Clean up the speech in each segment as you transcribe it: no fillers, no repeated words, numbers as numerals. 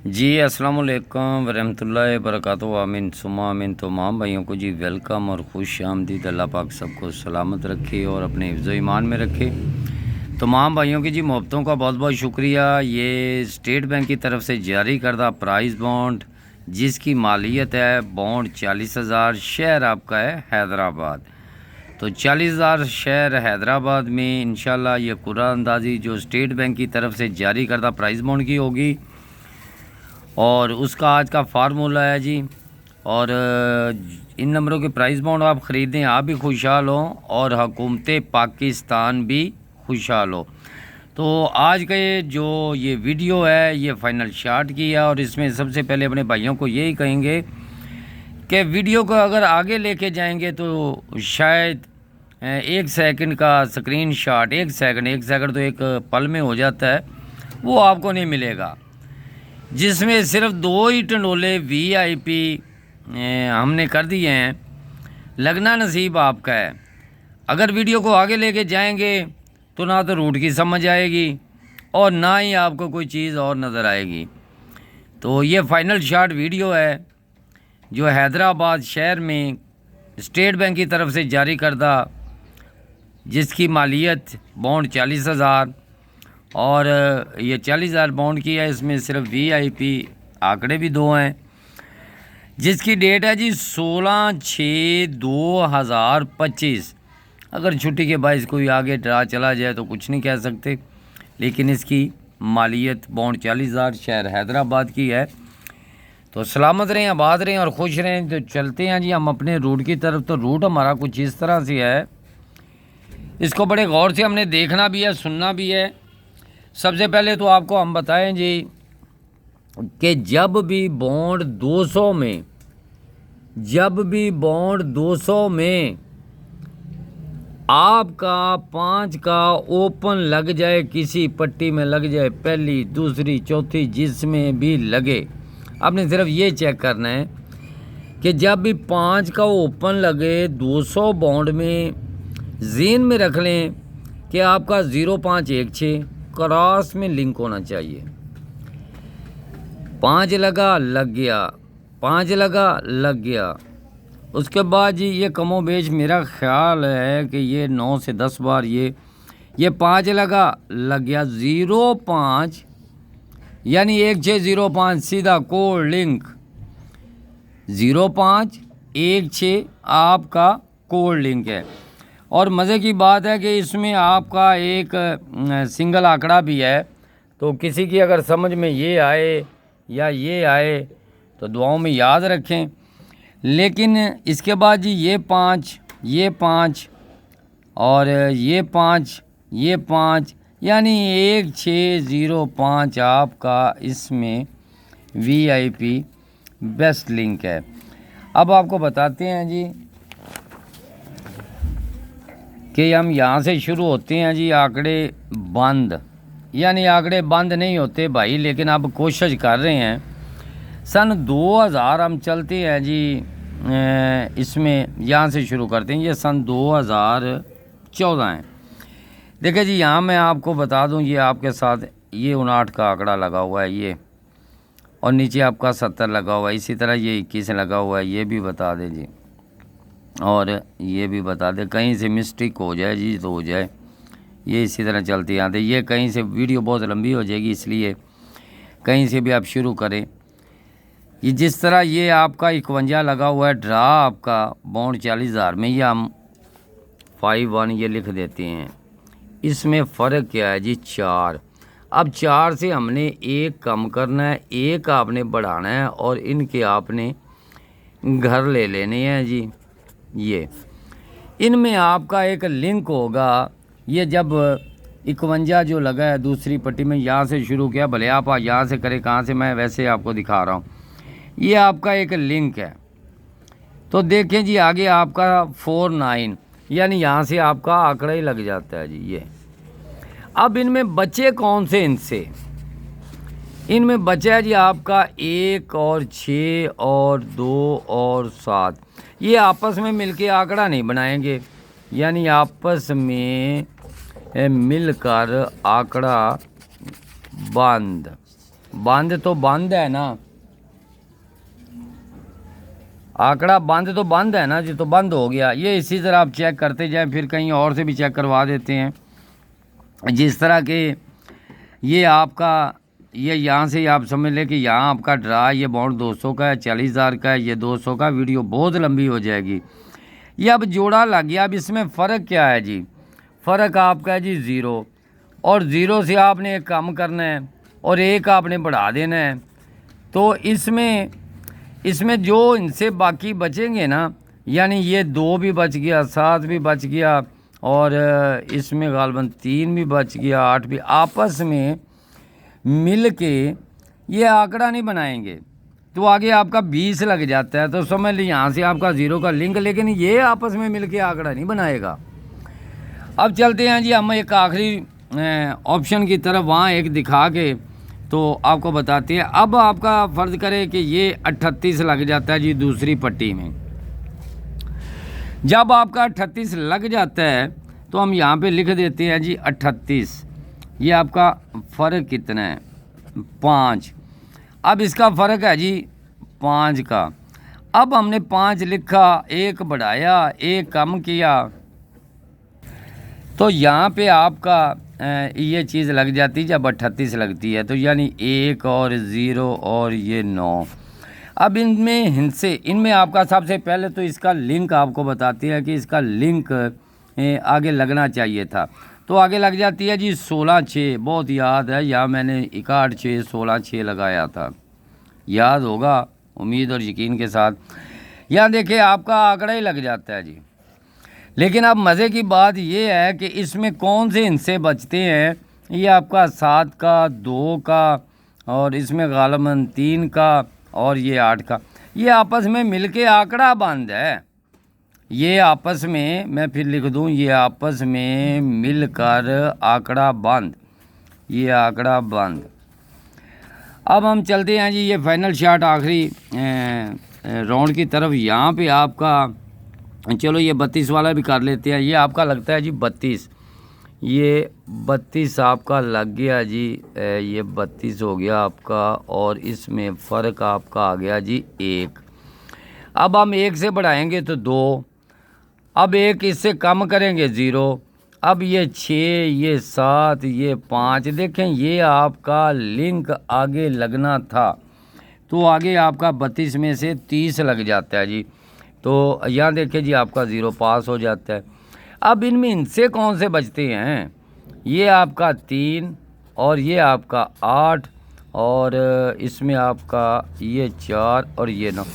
जी अस्सलाम वालेकुम वरहमतुल्लाहि वबरकातुहू। आमीन सुमा आमीन। तो तमाम भाइयों को जी वेलकम और खुश आमदीद। अल्लाह पाक सबको सलामत रखे और अपने हिफ्ज़ ईमान में रखे। तमाम भाइयों की जी मोहब्बतों का बहुत बहुत शुक्रिया। ये स्टेट बैंक की तरफ से जारी करदा प्राइस बॉन्ड जिसकी मालियत है बॉन्ड 40,000, शहर आपका है हैदराबाद। तो 40,000 शहर हैदराबाद में इंशाल्लाह ये कुरान अंदाज़ी जो स्टेट बैंक की तरफ से जारी करदा प्राइस बॉन्ड की होगी और उसका आज का फार्मूला है जी। और इन नंबरों के प्राइस बॉन्ड आप ख़रीदें, आप भी खुशहाल हों और हुकूमत पाकिस्तान भी खुशहाल हो। तो आज का ये वीडियो है ये फ़ाइनल शार्ट की है और इसमें सबसे पहले अपने भाइयों को यही कहेंगे कि वीडियो को अगर आगे लेके जाएंगे तो शायद 1 सेकंड का स्क्रीन शॉट, 1 सेकंड तो एक पल में हो जाता है, वो आपको नहीं मिलेगा, जिसमें सिर्फ 2 ही टंडोले VIP हमने कर दिए हैं। लगना नसीब आपका है। अगर वीडियो को आगे लेके जाएंगे तो ना तो रूट की समझ आएगी और ना ही आपको कोई चीज़ और नज़र आएगी। तो ये फ़ाइनल शॉट वीडियो है जो हैदराबाद शहर में स्टेट बैंक की तरफ से जारी करदा जिसकी मालियत बॉन्ड 40,000 और ये 40,000 बॉन्ड की है। इसमें सिर्फ VIP आंकड़े भी 2 हैं, जिसकी डेट है जी 16/6/2025। अगर छुट्टी के बायस कोई आगे ड्रा चला जाए तो कुछ नहीं कह सकते, लेकिन इसकी मालियत बॉन्ड 40,000 शहर हैदराबाद की है। तो सलामत रहें, आबाद रहें और खुश रहें। तो चलते हैं जी हम अपने रूट की तरफ। तो रूट हमारा कुछ इस तरह से है, इसको बड़े गौर से हमने देखना भी है, सुनना भी है। सबसे पहले तो आपको हम बताएं जी कि जब भी बॉन्ड 200 में आपका 5 का ओपन लग जाए, किसी पट्टी में लग जाए, पहली दूसरी चौथी जिसमें भी लगे, आपने सिर्फ ये चेक करना है कि जब भी 5 का ओपन लगे 200 बॉन्ड में, ज़हन में रख लें कि आपका 0516 क्रॉस में लिंक होना चाहिए। 5 लगा लग गया, 5 लगा लग गया। उसके बाद जी ये कमो बेश मेरा ख्याल है कि ये 9 से 10 बार ये 5 लगा लग गया। 05 यानी 1605 सीधा कोड लिंक 0516 आपका कोड लिंक है। और मज़े की बात है कि इसमें आपका एक सिंगल आंकड़ा भी है। तो किसी की अगर समझ में ये आए या ये आए तो दुआओं में याद रखें। लेकिन इसके बाद जी ये 5 और ये 5 यानी 1605 आपका इसमें VIP बेस्ट लिंक है। अब आपको बताते हैं जी कि हम यहाँ से शुरू होते हैं जी आंकड़े बंद, यानी आंकड़े बंद नहीं होते भाई, लेकिन अब कोशिश कर रहे हैं। सन 2000 हम चलते हैं जी, इसमें यहाँ से शुरू करते हैं। ये सन 2014 है। देखिए जी यहाँ मैं आपको बता दूँ, ये आपके साथ ये 59 का आंकड़ा लगा हुआ है ये, और नीचे आपका 70 लगा हुआ है। इसी तरह ये 21 लगा हुआ है, ये भी बता दें जी, और ये भी बता दें। कहीं से मिस्टेक हो जाए जी तो हो जाए, ये इसी तरह चलती आते। ये कहीं से वीडियो बहुत लंबी हो जाएगी, इसलिए कहीं से भी आप शुरू करें। ये जिस तरह ये आपका 51 लगा हुआ है ड्रा आपका बॉन्ड 40,000 में, ये हम 51 ये लिख देते हैं। इसमें फ़र्क क्या है जी? 4। अब 4 से हमने 1 कम करना है, 1 आपने बढ़ाना है और इनके आपने घर ले लेने हैं जी। ये इनमें आपका एक लिंक होगा। ये जब 51 जो लगा है दूसरी पट्टी में, यहाँ से शुरू किया, भले आप यहाँ से करें, कहाँ से, मैं वैसे आपको दिखा रहा हूँ। ये आपका एक लिंक है। तो देखें जी आगे आपका 49, यानी यहाँ से आपका आंकड़ा ही लग जाता है जी ये। अब इनमें बचे कौन से? इनमें बचा है जी आपका 1 और 6 और 2 और 7। ये आपस में मिलके आंकड़ा नहीं बनाएंगे, यानी आपस में मिलकर आंकड़ा बंद। बंद तो बंद है ना, आंकड़ा बंद तो बंद है ना जी, तो बंद हो गया। ये इसी तरह आप चेक करते जाएं, फिर कहीं और से भी चेक करवा देते हैं। जिस तरह के ये आपका, ये यहाँ से आप समझ लें कि यहाँ आपका ड्रा ये बाउंड 200 का है, 40,000 का है, ये 200 का। वीडियो बहुत लंबी हो जाएगी। ये अब जोड़ा लग गया। अब इसमें फ़र्क क्या है जी? फ़र्क आपका है जी 0, और 0 से आपने एक कम करना है और 1 आपने बढ़ा देना है। तो इसमें जो इनसे बाकी बचेंगे ना, यानी ये 2 भी बच गया, 7 भी बच गया, और इसमें गालबन 3 भी बच गया, 8 भी, आपस में मिल के ये आंकड़ा नहीं बनाएंगे। तो आगे आपका 20 लग जाता है, तो समझ लीजिए यहाँ से आपका 0 का लिंक, लेकिन ये आपस में मिल के आंकड़ा नहीं बनाएगा। अब चलते हैं जी हम एक आखिरी ऑप्शन की तरफ, वहाँ एक दिखा के तो आपको बताते हैं। अब आपका फ़र्ज़ करे कि ये 38 लग जाता है जी दूसरी पट्टी में। जब आपका 38 लग जाता है तो हम यहाँ पे लिख देते हैं जी 38। ये आपका फ़र्क कितना है? 5। अब इसका फ़र्क है जी 5 का। अब हमने 5 लिखा, 1 बढ़ाया, 1 कम किया, तो यहाँ पे आपका ये चीज़ लग जाती है जब 38 लगती है, तो यानी 1 और 0 और ये 9। अब इनमें आपका सबसे पहले तो इसका लिंक आपको बताते हैं कि इसका लिंक आगे लगना चाहिए था। तो आगे लग जाती है जी 16-6। बहुत याद है, यहाँ मैंने 61-6 16-6 लगाया था, याद होगा उम्मीद और यकीन के साथ। यहाँ देखिए आपका आंकड़ा ही लग जाता है जी। लेकिन अब मज़े की बात ये है कि इसमें कौन से हिस्से बचते हैं। ये आपका 7 का, 2 का, और इसमें गालबन 3 का, और ये 8 का। ये आपस में मिलके आंकड़ा बंद है। ये आपस में, मैं फिर लिख दूं, ये आपस में मिलकर आंकड़ा बंद, ये आंकड़ा बंद। अब हम चलते हैं जी ये फाइनल शॉट आखिरी राउंड की तरफ। यहाँ पे आपका, चलो ये 32 वाला भी कर लेते हैं। ये आपका लगता है जी 32, ये 32 आपका लग गया जी। ये 32 हो गया आपका, और इसमें फ़र्क आपका आ गया जी 1। अब हम 1 से बढ़ाएंगे तो 2, अब 1 इससे कम करेंगे 0, अब ये 6, ये 7, ये 5। देखें ये आपका लिंक आगे लगना था, तो आगे आपका 32 में से 30 लग जाता है जी। तो यहाँ देखिए जी आपका 0 पास हो जाता है। अब इनमें इनसे कौन से बचते हैं? ये आपका 3, और ये आपका 8, और इसमें आपका ये 4 और ये 9।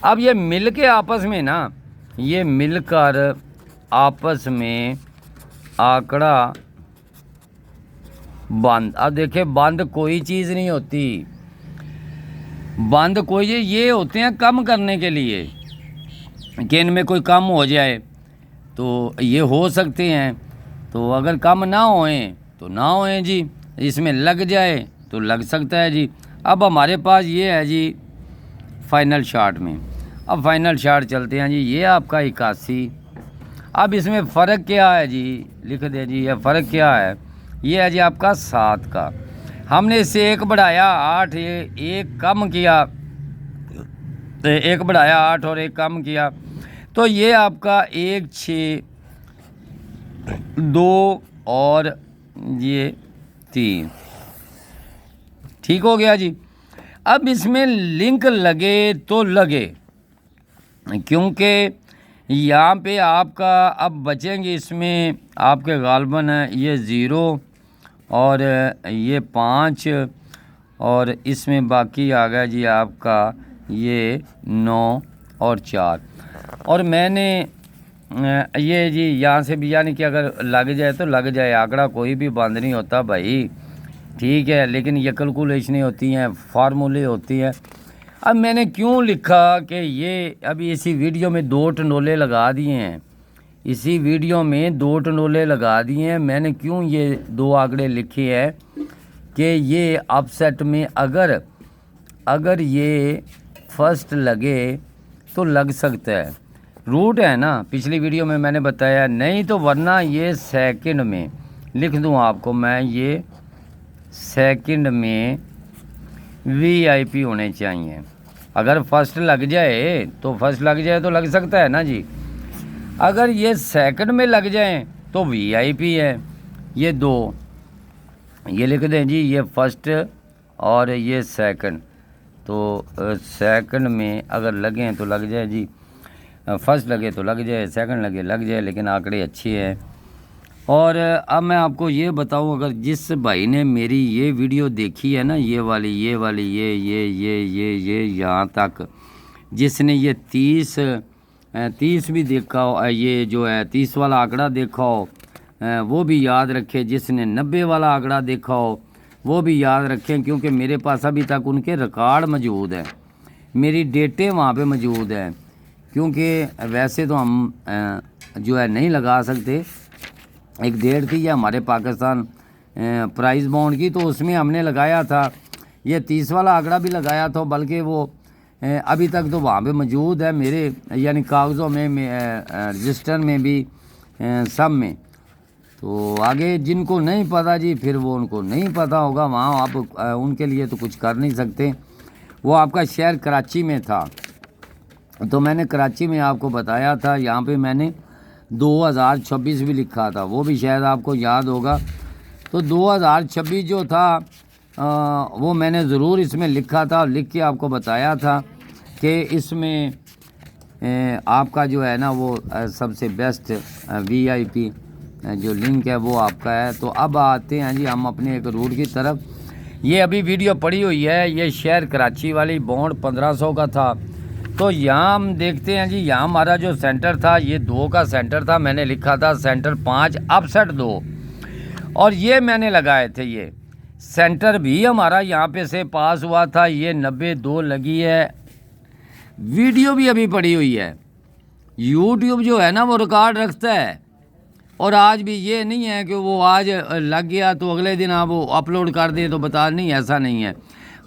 अब ये मिल के आपस में ना, ये मिलकर आपस में आंकड़ा बंद। अब देखिए बंद कोई चीज़ नहीं होती, बंद कोई ये होते हैं कम करने के लिए कि इनमें कोई कम हो जाए तो ये हो सकते हैं। तो अगर कम ना होए तो ना होए जी, इसमें लग जाए तो लग सकता है जी। अब हमारे पास ये है जी फाइनल शॉट में। अब फाइनल शॉट चलते हैं जी। ये आपका 81। अब इसमें फ़र्क क्या है जी? लिख दे जी, ये फ़र्क क्या है? ये है जी आपका 7 का। हमने इससे 1 बढ़ाया 8, ये 1 कम किया, तो 1 बढ़ाया 8 और 1 कम किया, तो ये आपका 1 6 2 और ये 3 ठीक हो गया जी। अब इसमें लिंक लगे तो लगे, क्योंकि यहाँ पे आपका अब बचेंगे इसमें आपके गालबन ये 0 और ये 5, और इसमें बाकी आ गया जी आपका ये 9 और 4। और मैंने ये जी यहाँ से भी, यानी कि अगर लग जाए तो लग जाए, आंकड़ा कोई भी बंद नहीं होता भाई, ठीक है। लेकिन ये कैलकुलेशनें होती हैं, फार्मूले होती हैं। अब मैंने क्यों लिखा कि ये अभी इसी वीडियो में 2 टंडोले लगा दिए हैं, इसी वीडियो में 2 टंडोले लगा दिए हैं। मैंने क्यों ये 2 आंकड़े लिखे हैं कि ये अपसेट में अगर ये फर्स्ट लगे तो लग सकता है, रूट है ना, पिछली वीडियो में मैंने बताया, नहीं तो वरना ये सेकंड में लिख दूं आपको मैं, ये सेकंड में वीआईपी होने चाहिए। अगर फर्स्ट लग जाए तो लग सकता है ना जी। अगर ये सेकंड में लग जाए तो वीआईपी है। ये दो ये लिख दें जी, ये फर्स्ट और ये सेकंड। तो सेकंड में अगर लगें तो लग जाए जी, फर्स्ट लगे तो लग जाए, सेकंड लगे लग जाए, लेकिन आंकड़े अच्छे हैं। और अब मैं आपको ये बताऊं, अगर जिस भाई ने मेरी ये वीडियो देखी है ना, ये वाली ये यहाँ तक, जिसने ये 30 भी देखा हो, ये जो है 30 वाला आंकड़ा देखा हो वो भी याद रखे, जिसने 90 वाला आंकड़ा देखा हो वो भी याद रखें, क्योंकि मेरे पास अभी तक उनके रिकॉर्ड मौजूद हैं, मेरी डेटें वहाँ पे मौजूद हैं। क्योंकि वैसे तो हम जो है नहीं लगा सकते। एक डेट थी ये हमारे पाकिस्तान प्राइज़ बॉन्ड की, तो उसमें हमने लगाया था, ये 30 वाला आंकड़ा भी लगाया था, बल्कि वो अभी तक तो वहाँ पे मौजूद है मेरे, यानी कागज़ों में रजिस्टर में भी सब में। तो आगे जिनको नहीं पता जी, फिर वो उनको नहीं पता होगा, वहाँ आप उनके लिए तो कुछ कर नहीं सकते। वो आपका शहर कराची में था, तो मैंने कराची में आपको बताया था, यहाँ पे मैंने 2026 भी लिखा था, वो भी शायद आपको याद होगा। तो 2026 जो था वो मैंने ज़रूर इसमें लिखा था, और लिख के आपको बताया था कि इसमें आपका जो है ना वो सबसे बेस्ट वीआईपी जो लिंक है वो आपका है। तो अब आते हैं जी हम अपने एक रूट की तरफ। ये अभी वीडियो पड़ी हुई है, ये शहर कराची वाली बॉन्ड 1500 का था। तो यहाँ हम देखते हैं जी, यहाँ हमारा जो सेंटर था ये 2 का सेंटर था, मैंने लिखा था सेंटर 5 अपसेट 2, और ये मैंने लगाए थे। ये सेंटर भी हमारा यहाँ पे से पास हुआ था, ये 92 लगी है। वीडियो भी अभी पड़ी हुई है। यूट्यूब जो है ना वो रिकॉर्ड रखता है, और आज भी ये नहीं है कि वो आज लग गया तो अगले दिन आप वो अपलोड कर दें तो बता, नहीं, ऐसा नहीं है।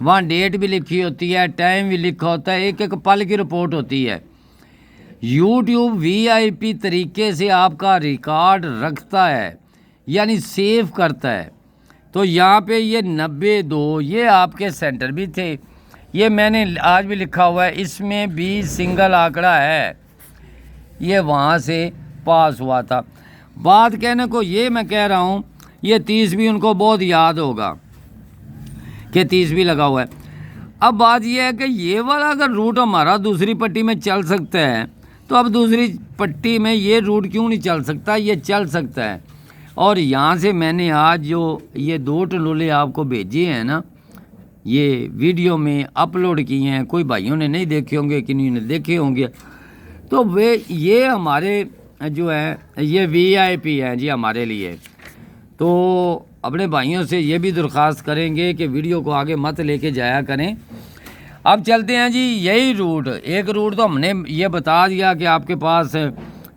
वहाँ डेट भी लिखी होती है, टाइम भी लिखा होता है, एक एक पल की रिपोर्ट होती है। यूट्यूब वीआईपी तरीके से आपका रिकॉर्ड रखता है, यानी सेव करता है। तो यहाँ पे ये 92 ये आपके सेंटर भी थे, ये मैंने आज भी लिखा हुआ है, इसमें भी सिंगल आंकड़ा है, ये वहाँ से पास हुआ था। बात कहने को ये मैं कह रहा हूँ, ये 30 भी उनको बहुत याद होगा कि 30 भी लगा हुआ है। अब बात यह है कि ये वाला अगर रूट हमारा दूसरी पट्टी में चल सकता है, तो अब दूसरी पट्टी में ये रूट क्यों नहीं चल सकता? ये चल सकता है। और यहाँ से मैंने आज जो ये 2 टनोले आपको भेजे हैं ना, ये वीडियो में अपलोड किए हैं, कोई भाइयों ने नहीं देखे होंगे, किन्हीं ने देखे होंगे, तो वे ये हमारे जो है ये वीआईपी है जी हमारे लिए। तो अपने भाइयों से ये भी दरख्वास्त करेंगे कि वीडियो को आगे मत लेके जाया करें। अब चलते हैं जी, यही रूट, एक रूट तो हमने ये बता दिया कि आपके पास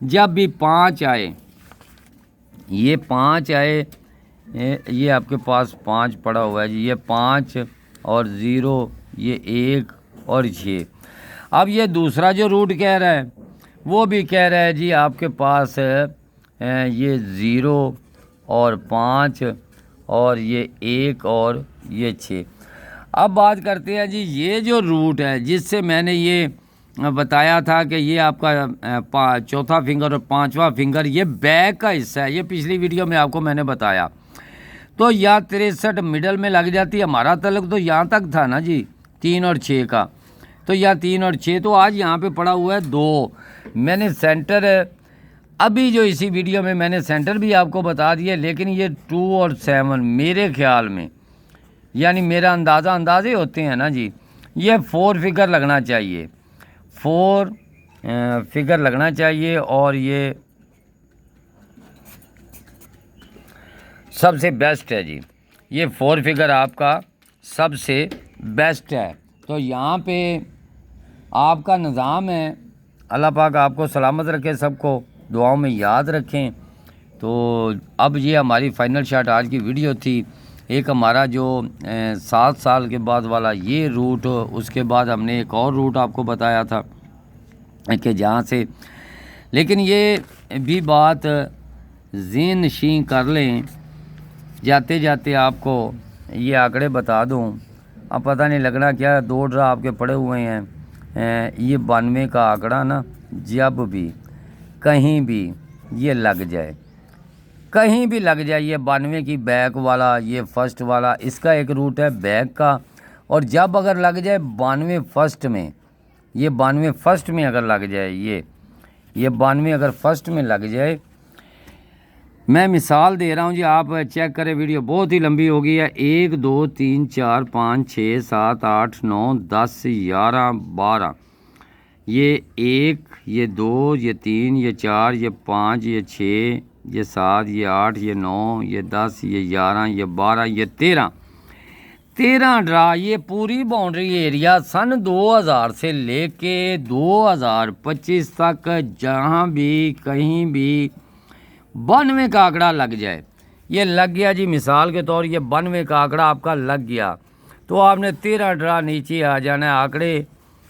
जब भी 5 आए, ये 5 आए, ये आपके पास 5 पड़ा हुआ है जी, ये 5 और 0, ये 1 और 6। अब ये दूसरा जो रूट कह रहा है वो भी कह रहा है जी आपके पास ये 0 और 5 और ये 1 और ये 6। अब बात करते हैं जी, ये जो रूट है जिससे मैंने ये बताया था कि ये आपका चौथा फिंगर और 5वां फिंगर ये बैक का हिस्सा है, ये पिछली वीडियो में आपको मैंने बताया। तो या 63 मिडल में लग जाती है, हमारा तलक तो यहाँ तक था ना जी 3 और 6 का, तो या 3 और 6, तो आज यहाँ पे पड़ा हुआ है 2। मैंने सेंटर अभी जो इसी वीडियो में मैंने सेंटर भी आपको बता दिया, लेकिन ये 2 और 7 मेरे ख्याल में, यानी मेरा अंदाजे होते हैं ना जी, ये 4 फिगर लगना चाहिए, 4 फिगर लगना चाहिए, और ये सबसे बेस्ट है जी, ये 4 फिगर आपका सबसे बेस्ट है। तो यहाँ पे आपका निज़ाम है, अल्लाह पाक आपको सलामत रखे, सबको दुआओं में याद रखें। तो अब ये हमारी फाइनल शॉट आज की वीडियो थी। एक हमारा जो 7 साल के बाद वाला ये रूट, उसके बाद हमने एक और रूट आपको बताया था कि जहाँ से, लेकिन ये भी बात ज़हन नशीं कर लें, जाते जाते आपको ये आंकड़े बता दूं। अब पता नहीं लगना क्या 2 ड्रा आपके पड़े हुए हैं। ये 92 का आंकड़ा ना जब भी कहीं भी ये लग जाए, कहीं भी लग जाए, ये 92 की बैक वाला, ये फर्स्ट वाला, इसका एक रूट है बैक का। और जब अगर लग जाए 92 फर्स्ट में, ये 92 फर्स्ट में अगर लग जाए, ये 92 अगर फर्स्ट में लग जाए, मैं मिसाल दे रहा हूँ जी, आप चेक करें, वीडियो बहुत ही लंबी हो गई है। 1 2 3 4 5 6 7 8 9 10 11 12, ये 1, ये 2, ये 3, ये 4, ये 5, ये 6, ये 7, ये 8, ये 9, ये 10, ये 11, ये 12, ये 13 ड्रा। ये पूरी बाउंड्री एरिया सन 2000 से लेके 2025 तक जहाँ भी कहीं भी 92 का आंकड़ा लग जाए, ये लग गया जी, मिसाल के तौर ये 92 का आंकड़ा आपका लग गया, तो आपने 13 ड्रा नीचे आ जाना है। आंकड़े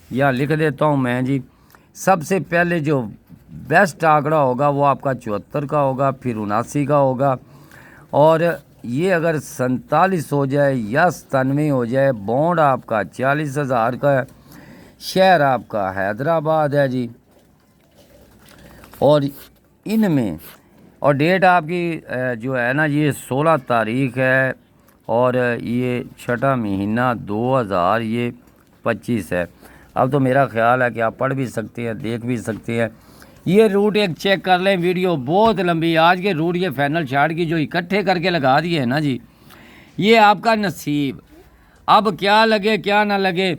या लिख देता हूँ मैं जी। सबसे पहले जो बेस्ट आंकड़ा होगा वो आपका 74 का होगा, फिर 79 का होगा, और ये अगर 47 हो जाए या 97 हो जाए, बॉन्ड आपका 40,000 का है, शहर आपका हैदराबाद है जी, और इनमें और डेट आपकी जो है ना ये 16 तारीख है, और ये 6वां महीना 2025 है। अब तो मेरा ख्याल है कि आप पढ़ भी सकते हैं, देख भी सकते हैं। ये रूट एक चेक कर लें, वीडियो बहुत लंबी है। आज के रूट ये फैनल चार्ट की जो इकट्ठे करके लगा दिए है ना जी, ये आपका नसीब, अब क्या लगे क्या ना लगे।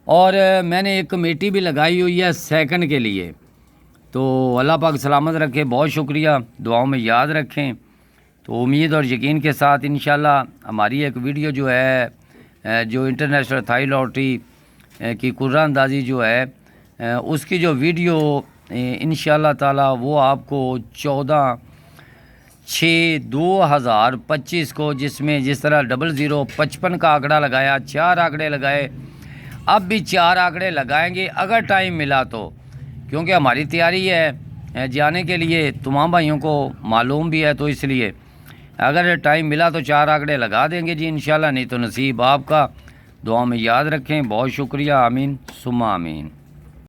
और मैंने एक कमेटी भी लगाई हुई है सेकंड के लिए, तो अल्लाह पाक सलामत रखे, बहुत शुक्रिया, दुआओं में याद रखें। तो उम्मीद और यकीन के साथ इंशाल्लाह हमारी एक वीडियो जो है, जो इंटरनेशनल थाई लॉटरी की कुर्रा अंदाज़ी जो है, उसकी जो वीडियो इंशाल्लाह ताला वो आपको 14/6/2025 को, जिसमें जिस तरह 0055 का आंकड़ा लगाया, 4 आंकड़े लगाए, अब भी 4 आंकड़े लगाएंगे अगर टाइम मिला तो, क्योंकि हमारी तैयारी है जाने के लिए, तमाम भाइयों को मालूम भी है, तो इसलिए अगर टाइम मिला तो 4 आंकड़े लगा देंगे जी इंशाल्लाह, नहीं तो नसीब आपका। दुआ में याद रखें, बहुत शुक्रिया, आमीन सुम्मा आमीन।